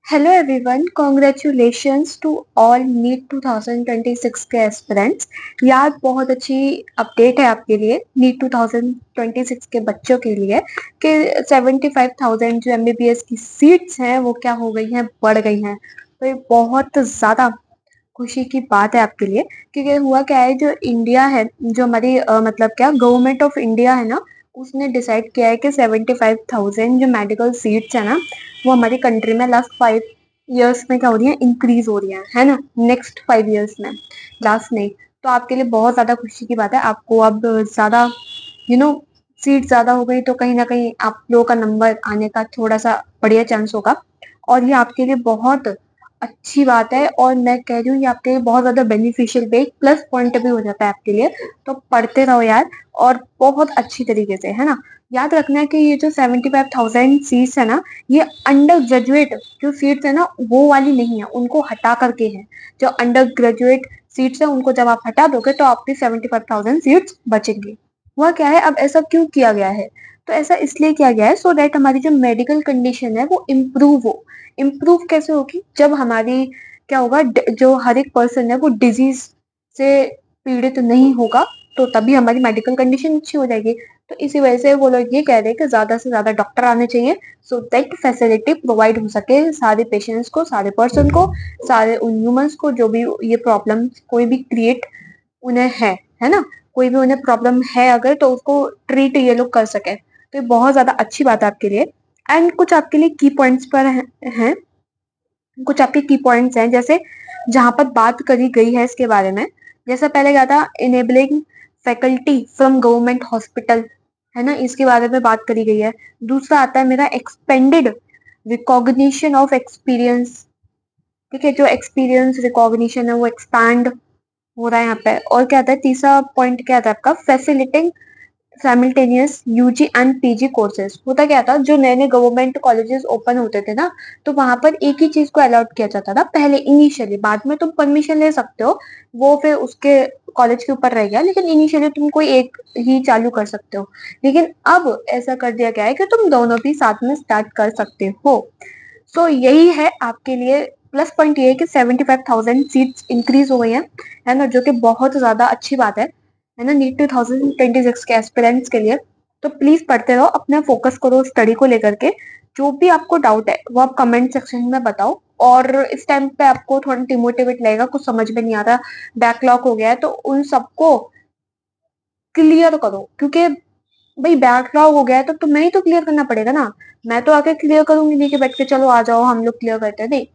Hello everyone, congratulations to all NEET 2026 के aspirants. यार बहुत अच्छी अपडेट है आपके लिए, नीट 2026 के बच्चों के लिए कि 75,000 जो एमबीबीएस की सीट्स हैं वो क्या हो गई हैं, बढ़ गई हैं। तो ये बहुत ज़्यादा खुशी की बात है आपके लिए, क्योंकि हुआ क्या है, जो इंडिया है, जो हमारी मतलब क्या गवर्नमेंट ऑफ इंडिया है ना, उसने डिसाइड किया है कि 75,000 जो मेडिकल सीट्स है ना, वो हमारी कंट्री में लास्ट 5 इयर्स में क्या हो रही है, इंक्रीज हो रही है ना, नेक्स्ट 5 इयर्स में, लास्ट नहीं। तो आपके लिए बहुत ज्यादा खुशी की बात है, आपको अब ज्यादा यू नो सीट ज्यादा हो गई तो कहीं ना कहीं आप लोगों का नंबर आने का थोड़ा सा बढ़िया चांस होगा। और ये आपके लिए बहुत अच्छी बात है, और मैं कह रही हूँ ये आपके लिए बहुत ज्यादा बेनिफिशियल भी, प्लस पॉइंट भी हो जाता है आपके लिए। तो पढ़ते रहो यार, और बहुत अच्छी तरीके से, है ना। याद रखना है कि ये जो 75,000 सीट्स है ना, ये अंडर ग्रेजुएट जो सीट्स है ना, वो वाली नहीं है, उनको हटा करके है। जो अंडर ग्रेजुएट सीट्स है उनको जब आप हटा दोगे तो आपकी 75,000 सीट्स बचेंगी। वह क्या है, अब ऐसा क्यों किया गया है? तो ऐसा इसलिए किया गया है सो दैट हमारी जो मेडिकल कंडीशन है वो इम्प्रूव हो। इम्प्रूव कैसे होगी? जब हमारी क्या होगा, जो हर एक पर्सन है वो डिजीज से पीड़ित नहीं होगा, तो तभी हमारी मेडिकल कंडीशन अच्छी हो जाएगी। तो इसी वजह से वो लोग ये कह रहे हैं कि ज्यादा से ज्यादा डॉक्टर आने चाहिए, सो दैट फैसिलिटी प्रोवाइड हो सके सारे पेशेंट्स को, सारे पर्सन को, सारे उन ह्यूमंस को जो भी ये प्रॉब्लम कोई भी क्रिएट उन्हें है ना, कोई भी उन्हें प्रॉब्लम है अगर, तो उसको ट्रीट ये लोग कर सके। तो ये बहुत ज्यादा अच्छी बात है आपके लिए। एंड कुछ आपके लिए की पॉइंट्स पर हैं, कुछ आपके की पॉइंट्स हैं, जैसे जहां पर बात करी गई है इसके बारे में। जैसे पहले क्या था, enabling faculty from government hospital, है ना, इसके बारे में बात करी गई है। दूसरा आता है मेरा एक्सपेंडेड रिकॉग्निशन ऑफ एक्सपीरियंस। ठीक है, जो एक्सपीरियंस रिकॉग्निशन है वो एक्सपैंड हो रहा है यहाँ पे। और क्या आता है, तीसरा पॉइंट क्या आता है आपका, facilitating simultaneous UG and PG courses. होता क्या था, जो नए नए गवर्नमेंट कॉलेजेस ओपन होते थे ना, तो वहां पर एक ही चीज को अलाउड किया जाता था पहले इनिशियली, बाद में तुम परमिशन ले सकते हो, वो फिर उसके कॉलेज के ऊपर रह गया, लेकिन इनिशियली तुम कोई एक ही चालू कर सकते हो। लेकिन अब ऐसा कर दिया गया है कि तुम दोनों भी साथ में स्टार्ट कर सकते हो। सो यही है आपके लिए प्लस पॉइंट, ये है कि 75,000 सीट्स इंक्रीज हो गई हैं, है ना, जो कि बहुत ज्यादा अच्छी बात है ना, नीट 2026 के एस्पिरेंट्स के लिए। तो प्लीज पढ़ते रहो, अपना फोकस करो स्टडी को लेकर के। जो भी आपको डाउट है वो आप कमेंट सेक्शन में बताओ। और इस टाइम पे आपको थोड़ा डिमोटिवेट लगेगा, कुछ समझ में नहीं आ रहा, बैकलॉग हो गया है, तो उन सबको क्लियर करो, क्योंकि भाई बैकलॉग हो गया है तो तुम्हें ही तो क्लियर करना पड़ेगा ना। मैं तो आके क्लियर करूंगी नहीं कि बैठ के चलो आ जाओ हम लोग क्लियर करते हैं, नहीं।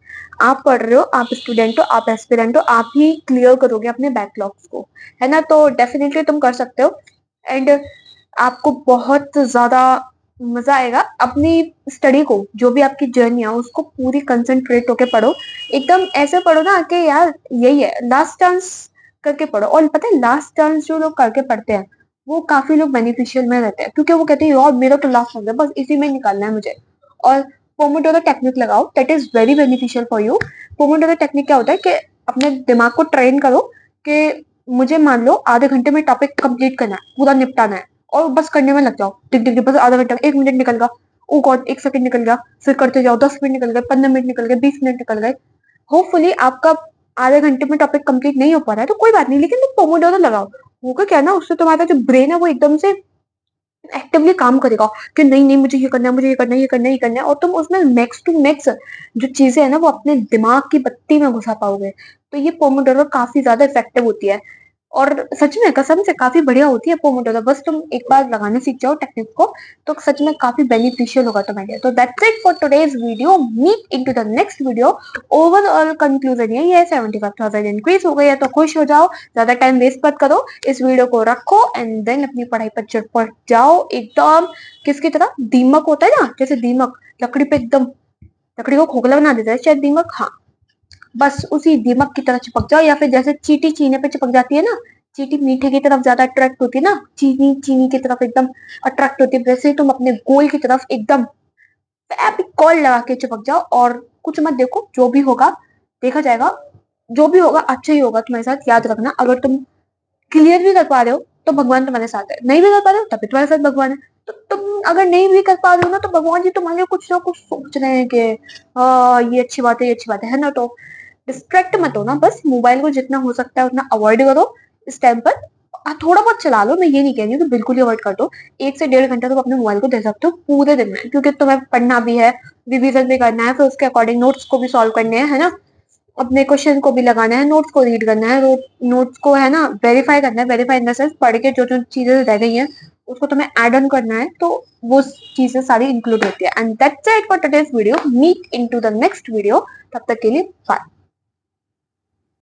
आप पढ़ रहे हो, आप स्टूडेंट हो, आप एस्पिरेंट हो, आप ही क्लियर करोगे अपने बैकलॉग्स को, है ना। तो डेफिनेटली तुम कर सकते हो। एंड आपको बहुत ज्यादा मजा आएगा अपनी स्टडी को, जो भी आपकी जर्नी है उसको पूरी कंसंट्रेट होके पढ़ो। एकदम ऐसे पढ़ो ना कि यार यही है लास्ट चांस करके पढ़ो। और पता है, लास्ट चांस जो लोग करके पढ़ते हैं वो काफी लोग बेनिफिशियल में रहते हैं, क्योंकि वो कहते हैं यार मेरा तो लास्ट चांस है, बस इसी में निकालना है मुझे। और पोमोडोरो टेक्निक लगाओ, that is very beneficial for you. Pomodoro technique क्या होता है कि अपने दिमाग को ट्रेन करो कि मुझे मान लो आधे घंटे में टॉपिक कंप्लीट करना है, पूरा निपटाना है, और बस करने में लग जाओ, टिक टिक टिक, बस आधा घंटा, 1 मिनट निकल गया, ओ गॉड 1 सेकंड निकल गया, फिर करते जाओ, 10 मिनट निकल गए, 15 मिनट निकल गए, 20 मिनट निकल गए। होपफुली आपका आधे घंटे में टॉपिक कंप्लीट नहीं हो पा रहा है तो कोई बात नहीं, लेकिन तुम पोमोडोरो लगाओ। होगा क्या ना, उससे तुम्हारा जो ब्रेन है वो एकदम से एक्टिवली काम करेगा कि नहीं नहीं मुझे ये करना है, मुझे ये करना है, ये करना है, ये करना है, और तुम उसमें मैक्स टू मैक्स जो चीजें है ना वो अपने दिमाग की बत्ती में घुसा पाओगे। तो ये पोमोडोरो काफी ज्यादा इफेक्टिव होती है, और सच में कसम से काफी बढ़िया होती है पोमोडोरो। बस तुम एक बार लगाने सीख जाओ टेक्निक को, तो सच में काफी बेनिफिशियल होगा तुम्हारे लिए। तो that's it for today's video, meet into the next video. Overall conclusion यही है, 75,000 इंक्रीज हो गई है तो खुश हो जाओ, ज्यादा टाइम वेस्ट मत करो, इस वीडियो को रखो एंड देन अपनी पढ़ाई पर चढ़ जाओ एकदम। किसकी तरह, दीमक होता है ना, जैसे दीमक लकड़ी पे एकदम, लकड़ी को खोखला बना देता है शायद दीमक, हाँ, बस उसी दीमक की तरह चिपक जाओ। या फिर जैसे चींटी चीने पे चिपक जाती है ना, चींटी मीठे की तरफ ज्यादा अट्रैक्ट होती है ना, चीनी चीनी की तरफ एकदम अट्रैक्ट होती है, वैसे ही तुम अपने गोल की तरफ एकदम कॉल लगा के चिपक जाओ। और कुछ मत देखो, जो भी होगा देखा जाएगा, जो भी होगा अच्छा ही होगा तुम्हारे साथ। याद रखना, अगर तुम क्लियर भी कर पा रहे हो तो भगवान तुम्हारे साथ है, नहीं भी कर पा रहे हो तब भी तुम्हारे साथ भगवान है। तो तुम अगर नहीं भी कर पा रहे हो ना, तो भगवान जी तुम्हारे लिए कुछ ना कुछ सोच रहे हैं कि ये अच्छी बात है, ये अच्छी बात है ना। तो डिस्ट्रैक्ट मत हो ना, बस मोबाइल को जितना हो सकता है उतना अवॉइड करो इस टाइम पर। थोड़ा बहुत चला लो, मैं ये नहीं कह रही हूँ कि बिल्कुल ही अवॉइड कर दो। 1 से 1.5 घंटा तुम अपने मोबाइल को दे सकते हो पूरे दिन में, क्योंकि तुम्हें पढ़ना भी है, रिवीजन भी करना है, फिर उसके अकॉर्डिंग नोट्स को भी सॉल्व करने हैं, है ना। अपने क्वेश्चन को भी लगाना है, नोट्स को रीड करना है, नोट्स को है ना वेरीफाई करना है। वेरीफाई इन द सेंस पढ़ के जो जो चीजें रह गई हैं उसको तुम्हें ऐड ऑन करना है, तो वो चीजें सारी इंक्लूड होती है। And that's it for today's video. Meet into the next video. तब तक के लिए बाय।